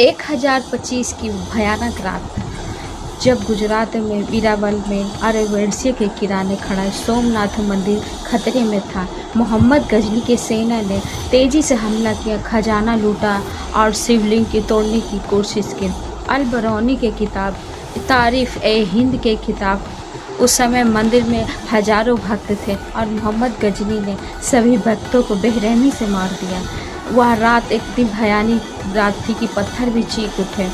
1025 की भयानक रात जब गुजरात में वीरावल में अरेवैंशी के किनारे खड़ा सोमनाथ मंदिर खतरे में था। मोहम्मद गजनी के सेना ने तेजी से हमला किया, खजाना लूटा और शिवलिंग की तोड़ने की कोशिश की। अल बरौनी के किताब तारीफ ए हिंद के किताब उस समय मंदिर में हजारों भक्त थे और मोहम्मद गजनी ने सभी भक्तों को बेरहमी से मार दिया। वह रात एक दिन भयानक रात थी कि पत्थर भी चीख उठे।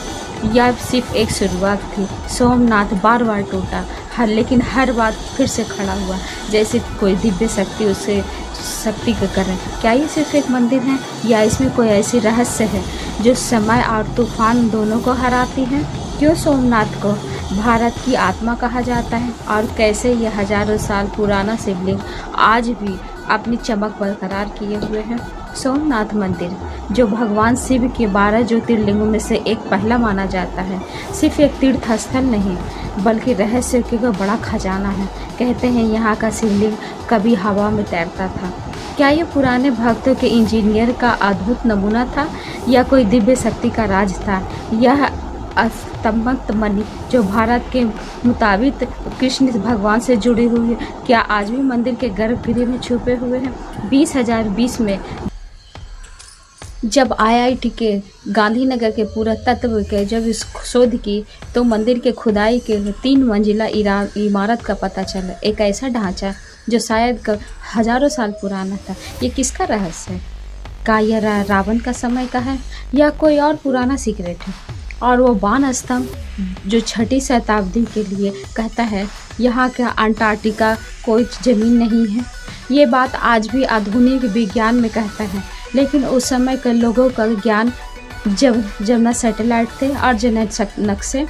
यह सिर्फ एक शुरुआत थी। सोमनाथ बार बार टूटा, लेकिन हर बार फिर से खड़ा हुआ, जैसे कोई दिव्य शक्ति उसे शक्ति का करे। क्या ये सिर्फ एक मंदिर है या इसमें कोई ऐसी रहस्य है जो समय और तूफान दोनों को हराती है? क्यों सोमनाथ को भारत की आत्मा कहा जाता है और कैसे यह हजारों साल पुराना शिवलिंग आज भी अपनी चमक बरकरार किए हुए है? सोमनाथ मंदिर, जो भगवान शिव के 12 ज्योतिर्लिंगों में से एक पहला माना जाता है, सिर्फ एक तीर्थ स्थल नहीं बल्कि रहस्य का बड़ा खजाना है। कहते हैं यहाँ का शिवलिंग कभी हवा में तैरता था। क्या ये पुराने भक्तों के इंजीनियर का अद्भुत नमूना था या कोई दिव्य शक्ति का राज था? यह अस्तंभत मणि जो भारत के मुताबिक कृष्ण भगवान से जुड़े हुए हैं, क्या आज भी मंदिर के गर्भगृह में छुपे हुए हैं? 2020 में जब IIT के गांधीनगर के पुरातत्व के जब इस शोध की तो मंदिर के खुदाई के 3 मंजिला इमारत का पता चला। एक ऐसा ढांचा जो शायद हजारों साल पुराना था। ये किसका रहस्य है? क्या यह रावण का समय का है या कोई और पुराना सीक्रेट है? और वो बाण स्तंभ जो 6वीं शताब्दी के लिए कहता है यहाँ का अंटार्कटिका कोई ज़मीन नहीं है। ये बात आज भी आधुनिक विज्ञान में कहता है, लेकिन उस समय के लोगों का ज्ञान जब न सैटेलाइट थे और न नक्शे।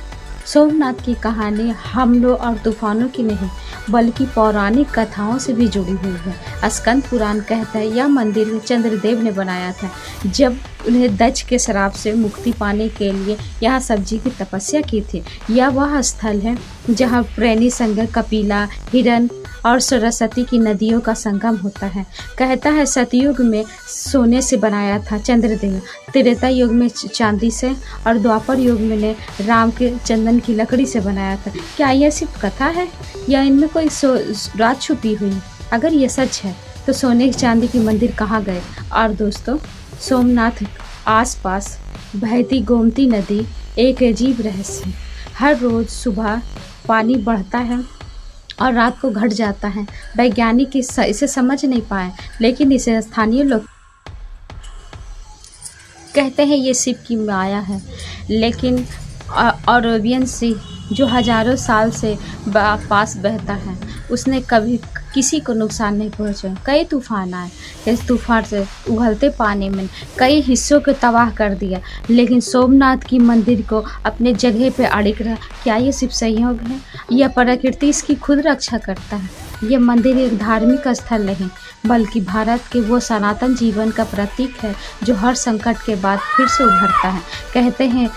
सोमनाथ की कहानी हमलों और तूफानों की नहीं बल्कि पौराणिक कथाओं से भी जुड़ी हुई है। स्कंद पुराण कहता है यह मंदिर चंद्रदेव ने बनाया था जब उन्हें दक्ष के श्राप से मुक्ति पाने के लिए यहाँ सब्जी की तपस्या की थी। यह वह स्थल है जहाँ प्रेणी संग, कपिला, हिरण और सरस्वती की नदियों का संगम होता है। कहता है सतयुग में सोने से बनाया था चंद्रदेव, त्रेता युग में चांदी से और द्वापर युग में ने राम के चंदन की लकड़ी से बनाया था। क्या यह सिर्फ कथा है या इनमें कोई राज छुपी हुई? अगर ये सच है तो सोने चांदी की मंदिर कहाँ गए? और दोस्तों, सोमनाथ आसपास बहती गोमती नदी एक अजीब रहस्य। हर रोज़ सुबह पानी बढ़ता है और रात को घट जाता है। वैज्ञानिक इसे समझ नहीं पाए, लेकिन इसे स्थानीय लोग कहते हैं ये शिव की माया है। लेकिन अरेबियन सी जो हजारों साल से पास बहता है, उसने कभी किसी को नुकसान नहीं पहुंचा। कई तूफान आए, इस तूफान से उबलते पानी में कई हिस्सों को तबाह कर दिया, लेकिन सोमनाथ की मंदिर को अपने जगह पे अड़िग रहा। क्या ये सिर्फ संयोग है या प्रकृति इसकी खुद रक्षा करता है? यह मंदिर एक धार्मिक स्थल नहीं बल्कि भारत के वो सनातन जीवन का प्रतीक है जो हर संकट के बाद फिर से उभरता है। कहते हैं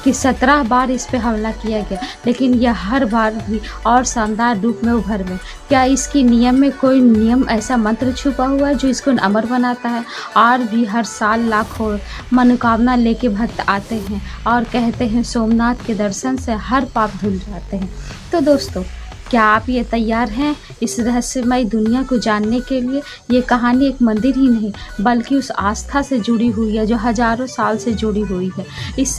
कि 17 बार इस पे हमला किया गया, लेकिन यह हर बार भी और शानदार रूप में उभर में। क्या इसकी नियम में कोई नियम ऐसा मंत्र छुपा हुआ है जो इसको अमर बनाता है? और भी हर साल लाखों मनोकामना लेके भक्त आते हैं और कहते हैं सोमनाथ के दर्शन से हर पाप धुल जाते हैं। तो दोस्तों, क्या आप ये तैयार हैं इस रहस्यमय दुनिया को जानने के लिए? ये कहानी एक मंदिर ही नहीं बल्कि उस आस्था से जुड़ी हुई है जो हजारों साल से जुड़ी हुई है। इस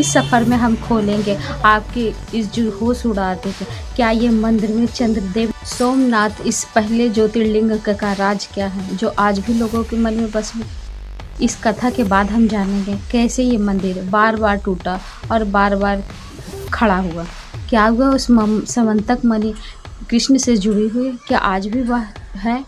सफ़र में हम खोलेंगे आपके इस जो होश उड़ा देंगे। क्या ये मंदिर में चंद्रदेव सोमनाथ इस पहले ज्योतिर्लिंग का राज क्या है जो आज भी लोगों के मन में बस है? इस कथा के बाद हम जानेंगे कैसे ये मंदिर बार बार टूटा और बार बार खड़ा हुआ। क्या हुआ उस समंतक मणि कृष्ण से जुड़ी हुई? क्या आज भी वह है?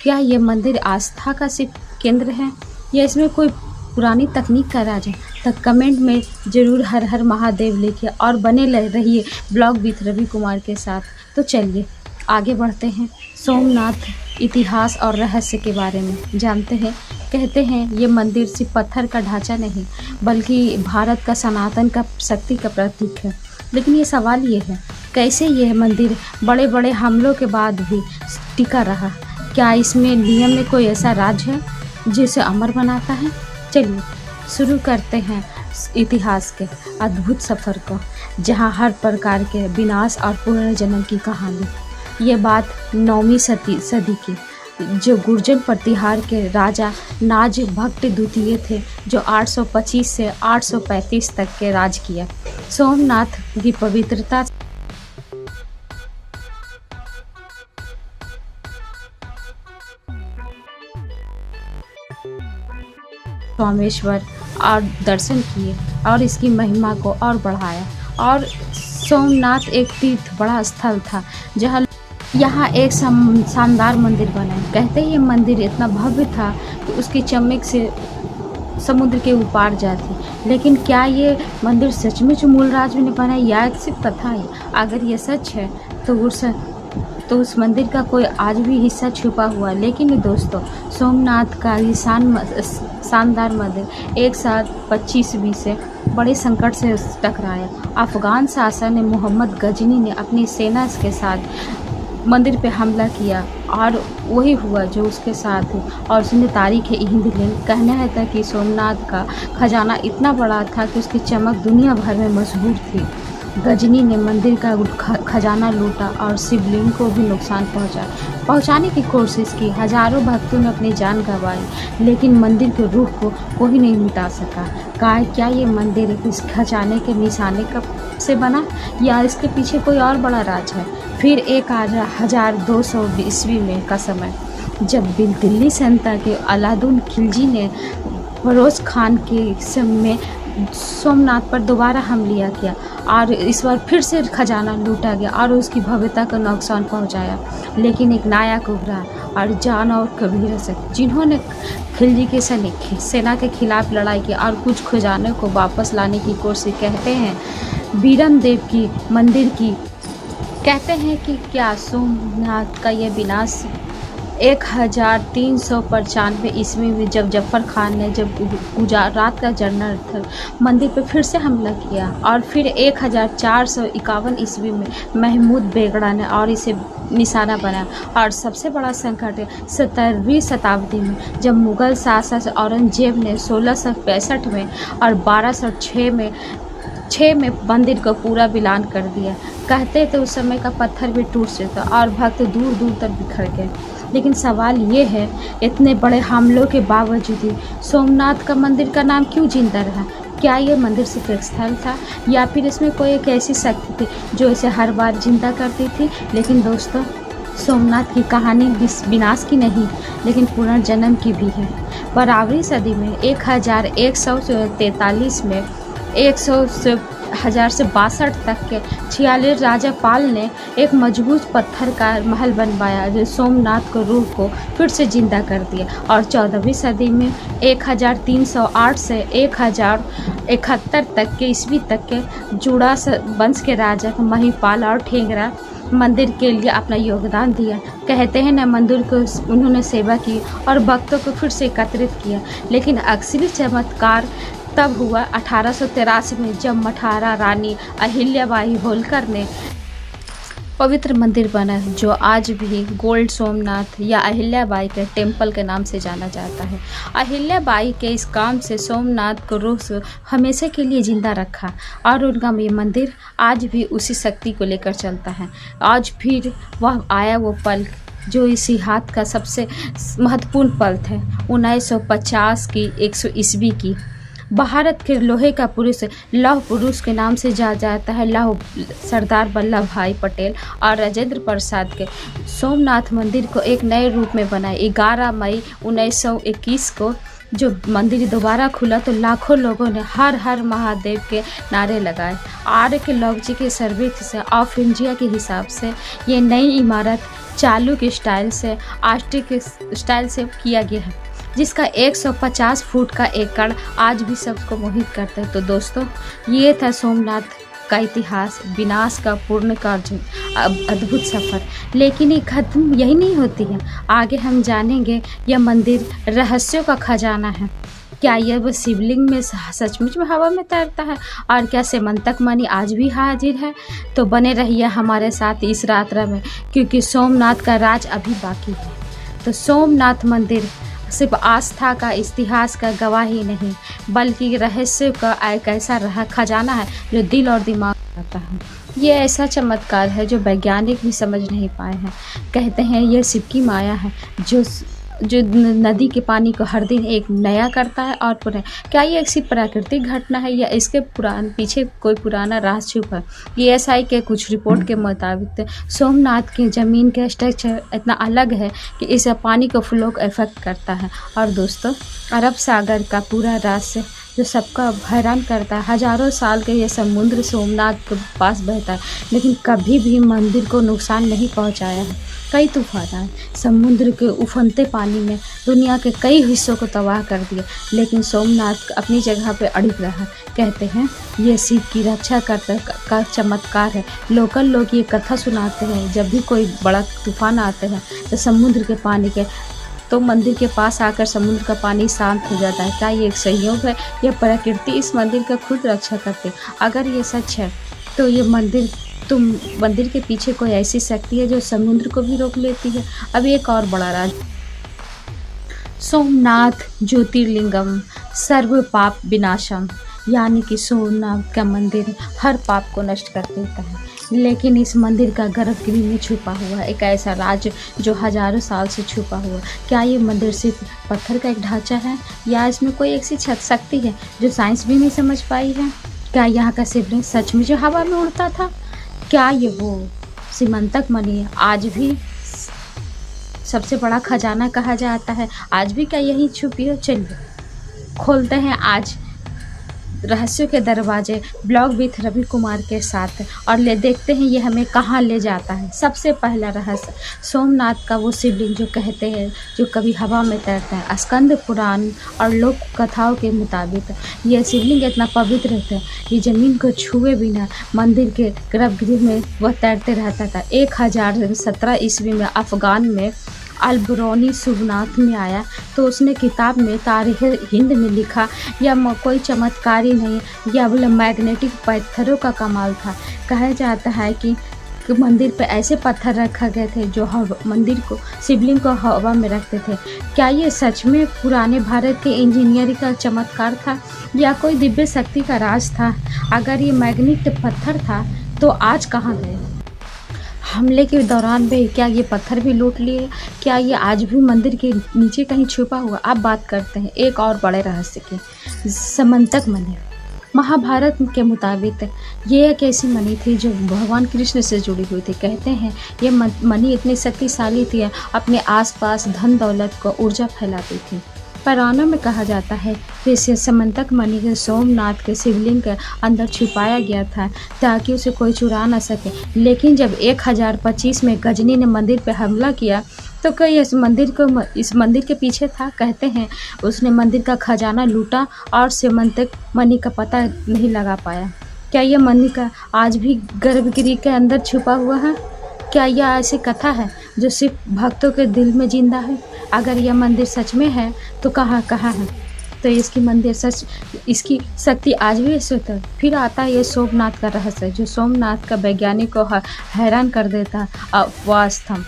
क्या ये मंदिर आस्था का सिर्फ केंद्र है या इसमें कोई पुरानी तकनीक का राज है? तो कमेंट में ज़रूर हर हर महादेव लिखिए और बने रहिए ब्लॉग विथ रवि कुमार के साथ। तो चलिए आगे बढ़ते हैं, सोमनाथ इतिहास और रहस्य के बारे में जानते हैं। कहते हैं ये मंदिर सिर्फ पत्थर का ढांचा नहीं बल्कि भारत का सनातन का शक्ति का प्रतीक है। लेकिन ये सवाल ये है, कैसे यह मंदिर बड़े बड़े हमलों के बाद भी टिका रहा? क्या इसमें नियम में कोई ऐसा राज है जिसे अमर बनाता है? चलिए शुरू करते हैं इतिहास के अद्भुत सफ़र को, जहाँ हर प्रकार के विनाश और पुनर्जन्म की कहानी। ये बात 9वीं सदी की, जो गुर्जर प्रतिहार के राजा नाज भट्ट द्वितीय थे, जो 825 से 835 तक के राज किया। सोमनाथ की पवित्रता सोमेश्वर और दर्शन किए और इसकी महिमा को और बढ़ाया। और सोमनाथ एक तीर्थ बड़ा स्थल था, जहाँ यहाँ एक शानदार मंदिर बना है। कहते हैं ये मंदिर इतना भव्य था कि उसकी चमक से समुद्र के ऊपर जाती। लेकिन क्या ये मंदिर सचमुच मूलराज ने बनाया या सिर्फ कथा है? अगर ये सच है तो उस मंदिर का कोई आज भी हिस्सा छुपा हुआ। लेकिन दोस्तों, सोमनाथ का ये शानदार मंदिर 125 से बड़े संकट से टकराया। अफ़गान शासन ने मोहम्मद गजनी ने अपनी सेना के साथ मंदिर पे हमला किया और वही हुआ जो उसके साथ है। और उसने तारीख हिंद में कहना है था कि सोमनाथ का खजाना इतना बड़ा था कि उसकी चमक दुनिया भर में मशहूर थी। गजनी ने मंदिर का खजाना लूटा और शिवलिंग को भी नुकसान पहुंचाने की कोशिश की। हजारों भक्तों ने अपनी जान गंवाई, लेकिन मंदिर के रूह को कोई नहीं मिटा सका। क्या ये मंदिर इस खजाने के निशाने से बना या इसके पीछे कोई और बड़ा राज है? फिर 1200 ईस्वी में का समय, जब दिल्ली सल्तनत के अलाउद्दीन खिलजी ने फिरोज खान के समय सोमनाथ पर दोबारा हमला किया और इस बार फिर से खजाना लूटा गया और उसकी भव्यता को नुकसान पहुंचाया। लेकिन एक नायक उभरा और जान और कबीर से, जिन्होंने खिलजी के सेना के खिलाफ लड़ाई की और कुछ खजाने को वापस लाने की कोशिश। कहते हैं बीरम देव की मंदिर की, कहते हैं कि क्या सोमनाथ का ये विनाश 1395 ईस्वी में जब जफ़र खान ने गुजरात का जनरल था मंदिर पर फिर से हमला किया। और फिर 1451 ईस्वी में महमूद बेगड़ा ने और इसे निशाना बनाया। और सबसे बड़ा संकट 17वीं शताब्दी में, जब मुग़ल शासक औरंगजेब ने 1665 में और 1206 में मंदिर को पूरा वीरान कर दिया। कहते थे उस समय का पत्थर भी टूट सकता और भक्त दूर दूर तक बिखर गए। लेकिन सवाल ये है, इतने बड़े हमलों के बावजूद सोमनाथ का मंदिर का नाम क्यों जिंदा रहा? क्या ये मंदिर सिर्फ एक स्थल था या फिर इसमें कोई एक ऐसी शक्ति थी जो इसे हर बार जिंदा करती थी? लेकिन दोस्तों, सोमनाथ की कहानी विनाश की नहीं, लेकिन पुनर्जन्म की भी है। 12वीं सदी में 1143 में 1000 से 62 तक के 46 राजा पाल ने एक मजबूत पत्थर का महल बनवाया, जो सोमनाथ को रूह को फिर से जिंदा कर दिया। और 14वीं सदी में 1308 से 1071 तक के ईस्वी तक के जुड़ा वंश के राजा महिपाल और ठेंगरा मंदिर के लिए अपना योगदान दिया। कहते हैं न, मंदिर को उन्होंने सेवा की और भक्तों को फिर से एकत्रित किया। लेकिन असली चमत्कार तब हुआ 1883 में, जब मठारा रानी अहिल्याबाई होलकर ने पवित्र मंदिर बना, जो आज भी गोल्ड सोमनाथ या अहिल्याबाई के टेम्पल के नाम से जाना जाता है। अहिल्याबाई के इस काम से सोमनाथ को रूह से हमेशा के लिए जिंदा रखा और उनका ये मंदिर आज भी उसी शक्ति को लेकर चलता है। आज फिर वह आया वो पल जो इसी हाथ का सबसे महत्वपूर्ण पल थे। 1950 की 100 ईस्वी की भारत के लोहे का पुरुष लौह पुरुष के नाम से जाना जाता है। सरदार वल्लभ भाई पटेल और राजेंद्र प्रसाद के सोमनाथ मंदिर को एक नए रूप में बनाए। 11 मई 1921 को जो मंदिर दोबारा खुला तो लाखों लोगों ने हर हर महादेव के नारे लगाए। आर्कियोलॉजी के सर्वे से ऑफ इंडिया के हिसाब से ये नई इमारत चालुक्य स्टाइल से आस्टिक स्टाइल से किया गया है, जिसका 150 फुट का एकड़ आज भी सबको मोहित करता है। तो दोस्तों, ये था सोमनाथ का इतिहास, विनाश का पूर्ण कार्य, अद्भुत सफ़र। लेकिन ये खत्म यही नहीं होती है। आगे हम जानेंगे यह मंदिर रहस्यों का खजाना है। क्या यह वो शिवलिंग में सचमुच में हवा में तैरता है? और क्या सेमंतक मणि आज भी हाजिर है? तो बने रहिए हमारे साथ इस यात्रा में, क्योंकि सोमनाथ का राज अभी बाकी है। तो सोमनाथ मंदिर सिर्फ आस्था का, इतिहास का गवाही नहीं, बल्कि रहस्य का एक ऐसा रहा खजाना है जो दिल और दिमाग आता है। ये ऐसा चमत्कार है जो वैज्ञानिक भी समझ नहीं पाए हैं। कहते हैं यह शिव की माया है जो नदी के पानी को हर दिन एक नया करता है और पुनः। क्या ये एक सिर्फ प्राकृतिक घटना है या इसके पीछे कोई पुराना राज छुपा है? ESI के कुछ रिपोर्ट के मुताबिक सोमनाथ की ज़मीन का स्ट्रक्चर इतना अलग है कि इस पानी को फ्लो को इफेक्ट करता है। और दोस्तों, अरब सागर का पूरा रहस्य जो सबका हैरान करता है, हज़ारों साल के ये समुद्र सोमनाथ के पास बहता है, लेकिन कभी भी मंदिर को नुकसान नहीं पहुंचाया है। कई तूफान आए, समुद्र के उफनते पानी में दुनिया के कई हिस्सों को तबाह कर दिया, लेकिन सोमनाथ अपनी जगह पे अड़िग रहा। कहते हैं ये शिव की रक्षा करता का चमत्कार है। लोकल लोग ये कथा सुनाते हैं, जब भी कोई बड़ा तूफान आते हैं तो समुद्र के पानी के तो मंदिर के पास आकर समुद्र का पानी शांत हो जाता है। क्या ये एक संयोग है या प्रकृति इस मंदिर का खुद रक्षा करते? अगर ये सच है तो ये मंदिर के पीछे कोई ऐसी शक्ति है जो समुद्र को भी रोक लेती है। अब एक और बड़ा राज, सोमनाथ ज्योतिर्लिंगम सर्व पाप विनाशम, यानी कि सोमनाथ का मंदिर हर पाप को नष्ट कर देता है। लेकिन इस मंदिर का गर्भगृह में छुपा हुआ है एक ऐसा राज जो हजारों साल से छुपा हुआ। क्या ये मंदिर सिर्फ पत्थर का एक ढांचा है या इसमें कोई ऐसी शक्ति है जो साइंस भी नहीं समझ पाई है? क्या यहाँ का शिवलिंग सच में जो हवा में उड़ता था? क्या ये वो सीमंतक मणि आज भी सबसे बड़ा खजाना कहा जाता है, आज भी क्या यही छुपी है? चलिए खोलते हैं आज रहस्यों के दरवाजे ब्लॉग विथ रवि कुमार के साथ और देखते हैं ये हमें कहाँ ले जाता है। सबसे पहला रहस्य, सोमनाथ का वो शिवलिंग जो कहते हैं जो कभी हवा में तैरता है। स्कंद पुराण और लोक कथाओं के मुताबिक यह शिवलिंग इतना पवित्र है कि ज़मीन को छुए बिना मंदिर के गर्भगृह में वह तैरते रहता था। 1017 ईस्वी में अफगान में अलबरूनी सोमनाथ में आया तो उसने किताब में तारीख हिंद में लिखा यह कोई चमत्कारी नहीं, यह मैग्नेटिक पत्थरों का कमाल था। कहा जाता है कि मंदिर पे ऐसे पत्थर रखा गए थे जो मंदिर को शिवलिंग को हवा में रखते थे। क्या ये सच में पुराने भारत के इंजीनियरिंग का चमत्कार था या कोई दिव्य शक्ति का राज था? अगर ये मैग्नेटिक पत्थर था तो आज कहाँ गए? हमले के दौरान भी क्या ये पत्थर भी लूट लिए? क्या ये आज भी मंदिर के नीचे कहीं छुपा हुआ? अब बात करते हैं एक और बड़े रहस्य की, समंतक मणि। महाभारत के मुताबिक ये एक ऐसी मणि थी जो भगवान कृष्ण से जुड़ी हुई थी। कहते हैं ये मणि इतनी शक्तिशाली थी, अपने आसपास धन दौलत को ऊर्जा फैलाती थी। पुराणों में कहा जाता है कि इसे समंतक मणि के सोमनाथ के शिवलिंग के अंदर छुपाया गया था ताकि उसे कोई चुरा ना सके। लेकिन जब 1025 में गजनी ने मंदिर पर हमला किया तो कोई इस मंदिर के पीछे था। कहते हैं उसने मंदिर का खजाना लूटा और समंतक मणि का पता नहीं लगा पाया। क्या यह मणि का आज भी गर्भगृह के अंदर छुपा हुआ है? क्या यह ऐसी कथा है जो सिर्फ भक्तों के दिल में जिंदा है? अगर यह मंदिर सच में है तो कहाँ है? तो इसकी शक्ति आज भी स्वतः। फिर आता है ये सोमनाथ का रहस्य जो सोमनाथ का वैज्ञानिक को हैरान कर देता है। वह स्तंभ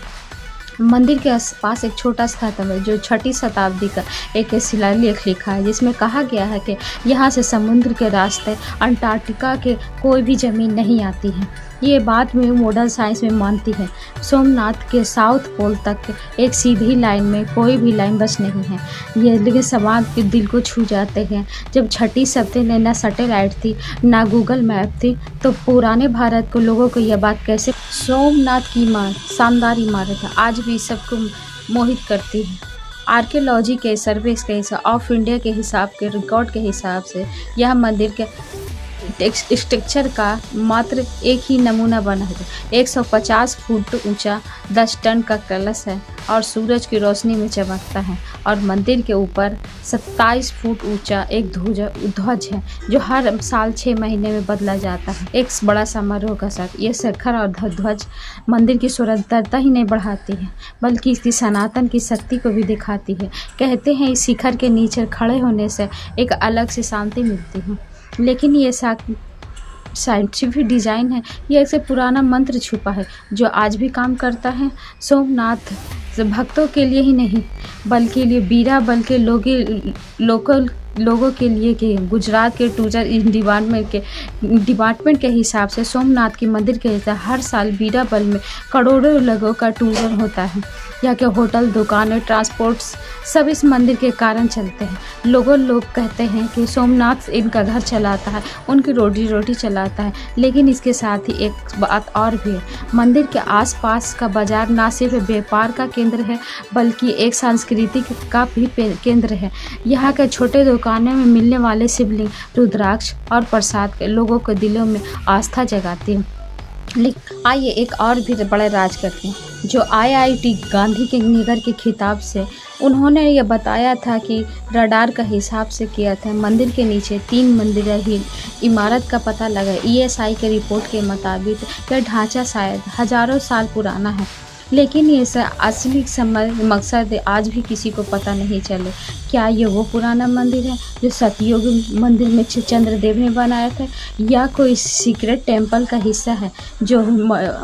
मंदिर के पास एक छोटा स्तंभ है जो 6वीं शताब्दी का एक शिलालेख लिखा है जिसमें कहा गया है कि यहाँ से समुद्र के रास्ते अंटार्कटिका के कोई भी ज़मीन नहीं आती है। ये बात में मॉडर्न साइंस में मानती है। सोमनाथ के साउथ पोल तक एक सीधी लाइन में कोई भी लाइन बस नहीं है। ये लेकिन समाज के दिल को छू जाते हैं। जब 6वीं शताब्दी में ना सैटेलाइट थी ना गूगल मैप थी तो पुराने भारत को लोगों को यह बात कैसे? सोमनाथ की शानदार इमारत है आज भी सबको मोहित करती है। आर्कियोलॉजी के सर्वे के ऑफ इंडिया के हिसाब के रिकॉर्ड के हिसाब से यह मंदिर के स्ट्रक्चर का मात्र एक ही नमूना बना है। 150 फुट ऊंचा 10 टन का कलश है और सूरज की रोशनी में चमकता है। और मंदिर के ऊपर 27 फुट ऊंचा एक ध्वज है जो हर साल 6 महीने में बदला जाता है एक बड़ा समारोह का साथ। ये शिखर और ध्वज मंदिर की सुंदरता ही नहीं बढ़ाती है बल्कि इसकी सनातन की शक्ति को भी दिखाती है। कहते हैं इस शिखर के नीचे खड़े होने से एक अलग सी शांति मिलती है। लेकिन ये साइंटिफिक डिज़ाइन है, ये एक से पुराना मंत्र छुपा है जो आज भी काम करता है। सोमनाथ भक्तों के लिए ही नहीं बल्कि बीरा बल्कि लोकल लोगों के लिए कि गुजरात के टूरिज्म डिपार्टमेंट के हिसाब से सोमनाथ के मंदिर के हिसाब हर साल बीराबल में करोड़ों लोगों का टूरिज्म होता है। यहाँ के होटल, दुकानें, ट्रांसपोर्ट्स सब इस मंदिर के कारण चलते हैं। लोग कहते हैं कि सोमनाथ इनका घर चलाता है, उनकी रोटी चलाता है। लेकिन इसके साथ ही एक बात और भी है, मंदिर के आसपास का बाजार ना सिर्फ व्यापार का केंद्र है बल्कि एक सांस्कृतिक का भी केंद्र है। यहाँ के छोटे दुकानों में मिलने वाले शिवलिंग, रुद्राक्ष और प्रसाद के लोगों के दिलों में आस्था जगाती है। लेकिन आइए एक और भी बड़े राज करते हैं जो IIT गांधी के नगर के खिताब से उन्होंने ये बताया था कि रडार का हिसाब से किया था। मंदिर के नीचे 3 मंदिर इमारत का पता लगा। ESI के रिपोर्ट के मुताबिक यह ढांचा शायद हजारों साल पुराना है, लेकिन ये असली मकसद आज भी किसी को पता नहीं चले। क्या ये वो पुराना मंदिर है जो सतयुग मंदिर में चंद्रदेव ने बनाया था, या कोई सीक्रेट टेम्पल का हिस्सा है जो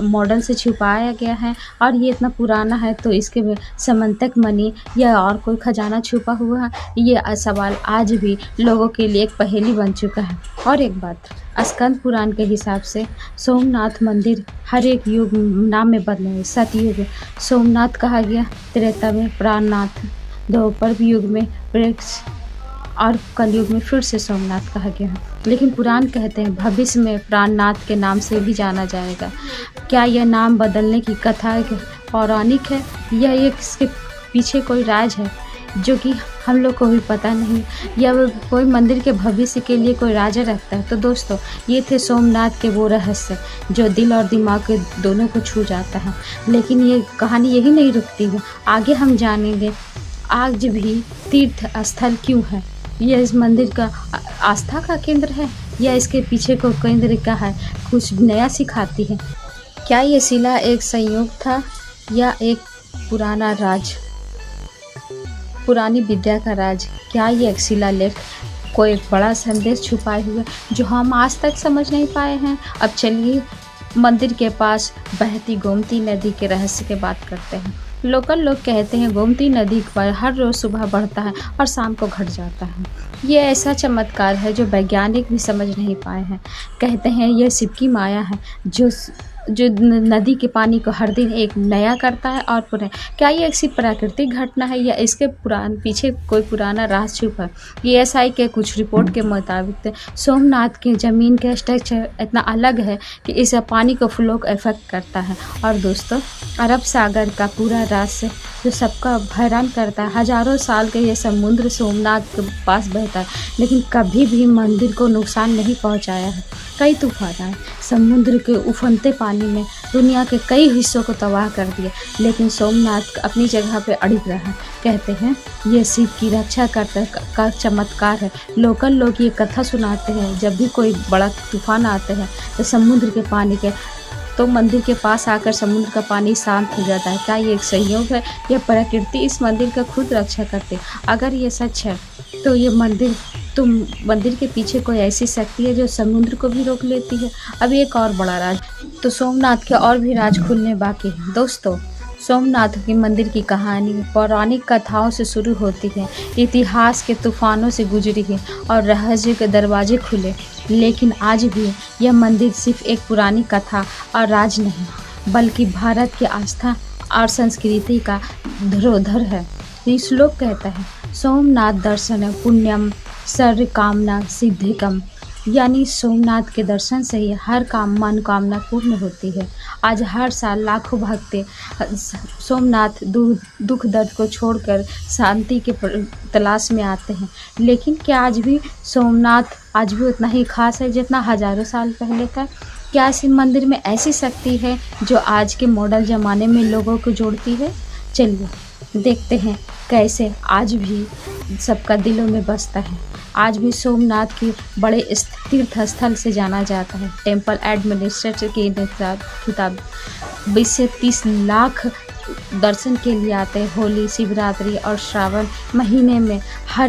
मॉडल से छुपाया गया है? और ये इतना पुराना है तो इसके में समंतक मणि या और कोई खजाना छुपा हुआ है? ये सवाल आज भी लोगों के लिए एक पहेली बन चुका है। और एक बात, स्कंद पुराण के हिसाब से सोमनाथ मंदिर हर एक युग नाम में बदले हैं। सतयुग सोमनाथ कहा गया, त्रेता में प्राणनाथ, द्वापर युग में वृक्ष और कलयुग में फिर से सोमनाथ कहा गया है। लेकिन पुराण कहते हैं भविष्य में प्राणनाथ के नाम से भी जाना जाएगा। क्या यह नाम बदलने की कथा पौराणिक है या ये इसके पीछे कोई राज है जो कि हम लोग को भी पता नहीं, या वो कोई मंदिर के भविष्य के लिए कोई राजा रखता है? तो दोस्तों, ये थे सोमनाथ के वो रहस्य जो दिल और दिमाग के दोनों को छू जाता है। लेकिन ये कहानी यही नहीं रुकती है, आगे हम जानेंगे आज भी तीर्थ स्थल क्यों है, यह इस मंदिर का आस्था का केंद्र है या इसके पीछे को केंद्र का है, कुछ नया सिखाती है। क्या ये शिला एक संयोग था या एक पुराना राज, पुरानी विद्या का राज? क्या ये एक शिलालेख कोई एक बड़ा संदेश छुपाए हुए जो हम आज तक समझ नहीं पाए हैं? अब चलिए मंदिर के पास बहती गोमती नदी के रहस्य की बात करते हैं। लोकल लोग कहते हैं गोमती नदी पर हर रोज़ सुबह बढ़ता है और शाम को घट जाता है। ये ऐसा चमत्कार है जो वैज्ञानिक भी समझ नहीं पाए हैं। कहते हैं यह शिव की माया है जो नदी के पानी को हर दिन एक नया करता है और पुनः। क्या ये एक प्राकृतिक घटना है या इसके पीछे कोई पुराना राज छुपा है? ESI के कुछ रिपोर्ट के मुताबिक सोमनाथ के ज़मीन के स्ट्रक्चर इतना अलग है कि इस पानी को फ्लो को इफेक्ट करता है। और दोस्तों, अरब सागर का पूरा रहस्य जो सबका हैरान करता है, हजारों साल के ये समुद्र सोमनाथ के पास बहता है लेकिन कभी भी मंदिर को नुकसान नहीं पहुंचाया है। कई तूफान आए, समुद्र के उफनते पानी में दुनिया के कई हिस्सों को तबाह कर दिया, लेकिन सोमनाथ अपनी जगह पे अड़िग रहा। कहते हैं ये शिव की रक्षा करता का चमत्कार है। लोकल लोग ये कथा सुनाते हैं, जब भी कोई बड़ा तूफान आते हैं तो समुद्र के पानी के तो मंदिर के पास आकर समुद्र का पानी शांत हो जाता है। क्या ये एक संयोग है या प्रकृति इस मंदिर का खुद रक्षा करते? अगर ये सच है तो ये मंदिर के पीछे कोई ऐसी शक्ति है जो समुद्र को भी रोक लेती है। अब एक और बड़ा राज, तो सोमनाथ के और भी राज खुलने बाकी हैं। दोस्तों, सोमनाथ के मंदिर की कहानी पौराणिक कथाओं से शुरू होती है, इतिहास के तूफानों से गुजरी है और रहस्य के दरवाजे खुले। लेकिन आज भी यह मंदिर सिर्फ एक पुरानी कथा और राज नहीं बल्कि भारत की आस्था और संस्कृति का धरोहर है। ये श्लोक कहता है, सोमनाथ दर्शन पुण्यम सर्व कामना सिद्धिकम, यानी सोमनाथ के दर्शन से ही हर मनोकामना पूर्ण होती है। आज हर साल लाखों भक्त सोमनाथ दुख दर्द को छोड़कर शांति के तलाश में आते हैं। लेकिन क्या आज भी सोमनाथ आज भी उतना ही खास है जितना हजारों साल पहले का? क्या इस मंदिर में ऐसी शक्ति है जो आज के मॉडर्न ज़माने में लोगों को जोड़ती है? चलिए देखते हैं कैसे आज भी सबका दिलों में बसता है। आज भी सोमनाथ की बड़े तीर्थ स्थल से जाना जाता है। टेम्पल एडमिनिस्ट्रेटर के किताब 20 से 30 लाख दर्शन के लिए आते हैं। होली, शिवरात्रि और श्रावण महीने में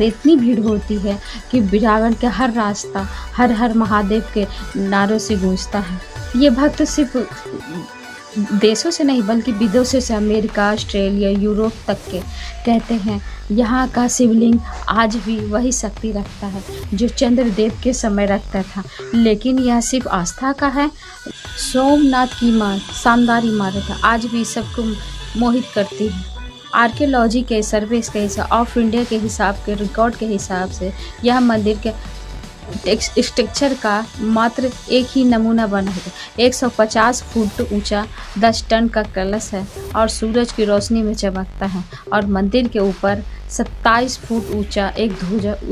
इतनी भीड़ होती है कि बिरावन के हर रास्ता हर हर महादेव के नारों से गूंजता है। ये भक्त सिर्फ देशों से नहीं बल्कि विदेशों से, अमेरिका, ऑस्ट्रेलिया, यूरोप तक के कहते हैं यहाँ का शिवलिंग आज भी वही शक्ति रखता है जो चंद्रदेव के समय रखता था। लेकिन यह सिर्फ आस्था का है। सोमनाथ की शानदार इमारत है, आज भी सबको मोहित करती है। आर्कियोलॉजी के सर्वे के ऑफ इंडिया के हिसाब के रिकॉर्ड के हिसाब से यह मंदिर के स्ट्रक्चर का मात्र एक ही नमूना बना है। 150 फुट ऊंचा 10 टन का कलश है और सूरज की रोशनी में चमकता है। और मंदिर के ऊपर 27 फुट ऊंचा एक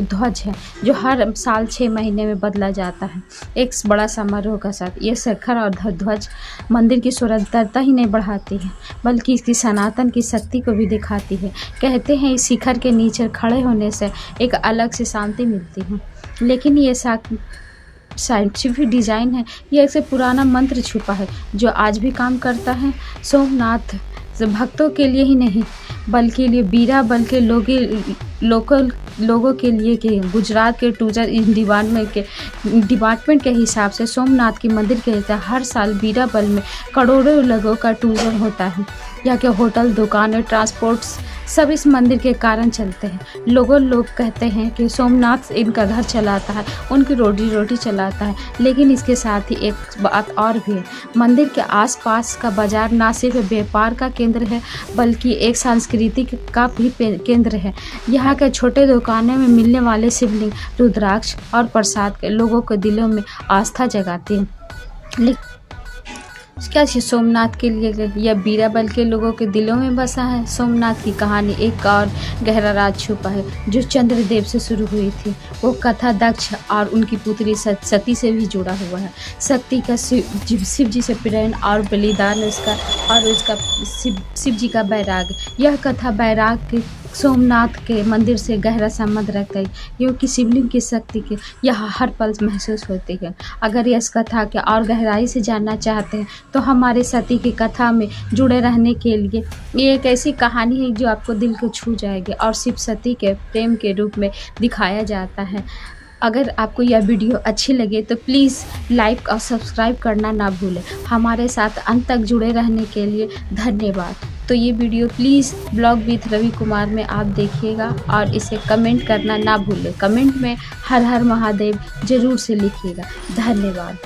ध्वज है जो हर साल 6 महीने में बदला जाता है एक बड़ा समारोह का साथ। ये शिखर और ध्वज मंदिर की सुंदरता ही नहीं बढ़ाती है बल्कि इसकी सनातन की शक्ति को भी दिखाती है। कहते हैं इस शिखर के नीचे खड़े होने से एक अलग सी शांति मिलती है। लेकिन ये साइंटिफिक डिज़ाइन है, ये एक पुराना मंत्र छुपा है जो आज भी काम करता है। सोमनाथ भक्तों के लिए ही नहीं बल्कि बीराबल के लोकल लोगों के लिए के गुजरात के टूरिज्म डिपार्टमेंट के हिसाब से सोमनाथ की मंदिर के हर साल बीराबल में करोड़ों लोगों का टूरिज्म होता है। यहाँ के होटल, दुकानें, ट्रांसपोर्ट्स सब इस मंदिर के कारण चलते हैं। लोग कहते हैं कि सोमनाथ इनका घर चलाता है, उनकी रोटी चलाता है। लेकिन इसके साथ ही एक बात और भी है, मंदिर के आसपास का बाजार ना सिर्फ व्यापार का केंद्र है बल्कि एक सांस्कृतिक का भी केंद्र है। यहाँ के छोटे दुकानों में मिलने वाले शिवलिंग, रुद्राक्ष और प्रसाद के लोगों के दिलों में आस्था जगाते हैं। क्या सोमनाथ के लिए या बीराबल के लोगों के दिलों में बसा है? सोमनाथ की कहानी एक और गहरा राज छुपा है जो चंद्रदेव से शुरू हुई थी। वो कथा दक्ष और उनकी पुत्री सती से भी जुड़ा हुआ है। सती का शिव जी से प्रेम और बलिदान उसका शिव जी का बैराग। यह कथा बैराग के सोमनाथ के मंदिर से गहरा संबंध रखता है क्योंकि शिवलिंग की शक्ति के यहाँ हर पल महसूस होती है। अगर इस कथा के और गहराई से जानना चाहते हैं तो हमारे सती की कथा में जुड़े रहने के लिए ये एक ऐसी कहानी है जो आपको दिल को छू जाएगी और शिव सती के प्रेम के रूप में दिखाया जाता है। अगर आपको यह वीडियो अच्छी लगे तो प्लीज़ लाइक और सब्सक्राइब करना ना भूलें। हमारे साथ अंत तक जुड़े रहने के लिए धन्यवाद। तो ये video please blog with Ravi Kumar में आप देखिएगा और इसे कमेंट करना ना भूलें। कमेंट में हर हर महादेव ज़रूर से लिखिएगा। धन्यवाद।